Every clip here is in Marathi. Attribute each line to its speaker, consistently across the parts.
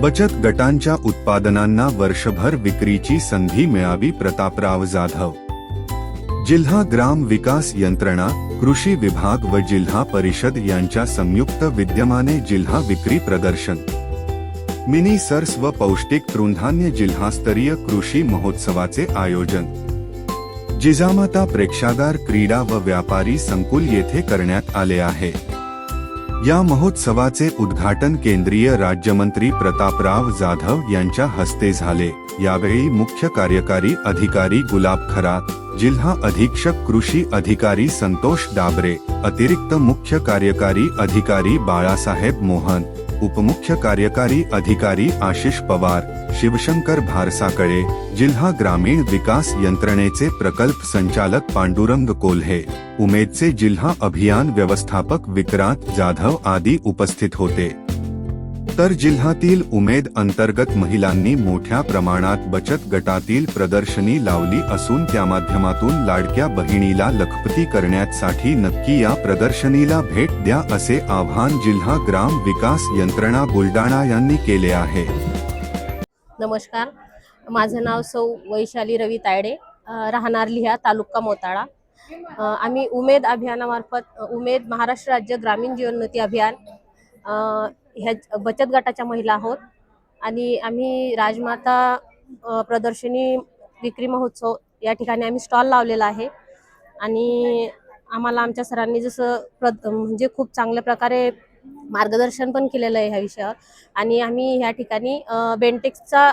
Speaker 1: बचत गटांच्या उत्पादनांना वर्षभर विक्रीची संधी मिळावी. प्रतापराव जाधव. जिल्हा ग्राम विकास यंत्रणा, कृषी विभाग व जिल्हा परिषद यांच्या संयुक्त विद्यमाने जिल्हा विक्री प्रदर्शन, मिनी सर्स व पौष्टिक तृणधान्य जिल्हास्तरीय कृषी महोत्सवाचे आयोजन जिजामाता प्रेक्षागार क्रीडा व व्यापारी संकुल येथे करण्यात आले आहे. या महोत्सवाचे उद्घाटन केंद्रीय राज्यमंत्री प्रतापराव जाधव यांच्या हस्ते झाले. यावेळी मुख्य कार्यकारी अधिकारी गुलाब खरात, जिल्हा अधीक्षक कृषी अधिकारी संतोष डाबरे, अतिरिक्त मुख्य कार्यकारी अधिकारी बाळासाहेब मोहन, उपमुख्य कार्यकारी अधिकारी आशिष पवार, शिवशंकर भारसाकळे, जिल्हा ग्रामीण विकास यंत्रणेचे प्रकल्प संचालक पांडुरंग कोल्हे, उमेदचे जिल्हा अभियान व्यवस्थापक विक्रांत जाधव आदी उपस्थित होते. तर जिल्ह्यातील उमेद अंतर्गत महिलांनी मोठ्या प्रमाणात बचत गटातील प्रदर्शनी लावली असून त्या माध्यमातून लाडक्या बहिणीला लखपती करण्यासाठी नक्की या प्रदर्शनीला भेट द्या असे आवाहन जिल्हा ग्राम विकास यंत्रणा बुलढाणा यांनी केले आहे.
Speaker 2: नमस्कार, माझं नाव सौ वैशाली रवी तायडे, राहणार लिहा, तालुका मोताळा. आम्ही उमेद अभियानामार्फत उमेद महाराष्ट्र राज्य ग्रामीण जीवनोन्नती अभियान ह्या बचत गटाच्या महिला आहोत आणि आम्ही राजमाता प्रदर्शनी विक्री महोत्सव या ठिकाणी आम्ही स्टॉल लावलेला आहे. आणि आम्हाला आमच्या सरांनी जसं म्हणजे खूप चांगल्या प्रकारे मार्गदर्शन पण केलेलं आहे ह्या विषयावर. आणि आम्ही ह्या ठिकाणी बेंटेक्सचा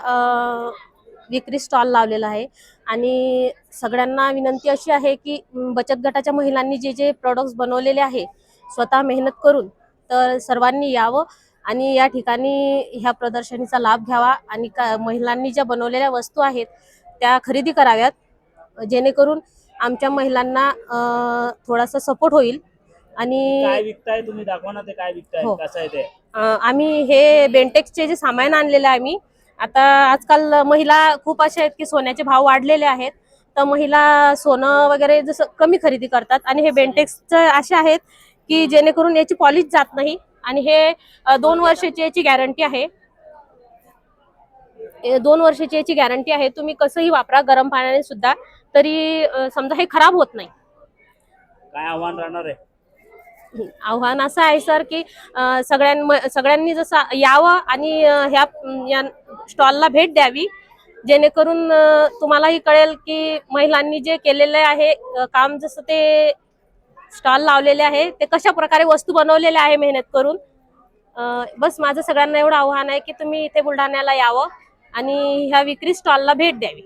Speaker 2: विक्री स्टॉल लावलेला आहे. आणि सगळ्यांना विनंती अशी आहे की बचत गटाच्या महिलांनी जे जे प्रोडक्ट्स बनवलेले आहे स्वतः मेहनत करून, तर सर्वांनी यावं आणि या ठिकाणी ह्या प्रदर्शनीचा लाभ घ्यावा आणि महिलांनी ज्या बनवलेल्या वस्तू आहेत त्या खरेदी कराव्यात, जेणेकरून आमच्या महिलांना थोडासा सपोर्ट होईल. आणि
Speaker 3: काय विकताय तुम्ही, दाखवा ना ते काय विकताय, कसं आहे ते.
Speaker 2: आम्ही हे बेंटेक्सचे जे सामान आणलेले आहे आम्ही. आता आजकाल महिला खूप अशा आहेत की सोन्याचे भाव वाढलेले आहेत, तर महिला सोनं वगैरे जसं कमी खरेदी करतात. आणि हे बेंटेक्सचे असे आहेत की जेणेकरून याची पॉलिश जात नाही. आणि हे 2 वर्षाची याची गॅरंटी आहे. 2 वर्षाची याची गॅरंटी आहे. तुम्ही कसंही वापरा गरम पाण्याने सुद्धा, तरी समजा हे खराब होत नाही.
Speaker 3: काय आव्हान राहणार आहे?
Speaker 2: आव्हान असं आहे सर की सगळ्यांनी जसं यावं आणि ह्या स्टॉलला भेट द्यावी, जेणेकरून तुम्हालाही कळेल की महिलांनी जे केलेले आहे काम, जसं ते स्टॉल लावलेले आहे ते कशा प्रकारे वस्तू बनवलेल्या आहे मेहनत करून. बस माझं सगळ्यांना एवढं आव्हान आहे की तुम्ही इथे बुलढाण्याला यावं आणि ह्या विक्री स्टॉलला भेट द्यावी.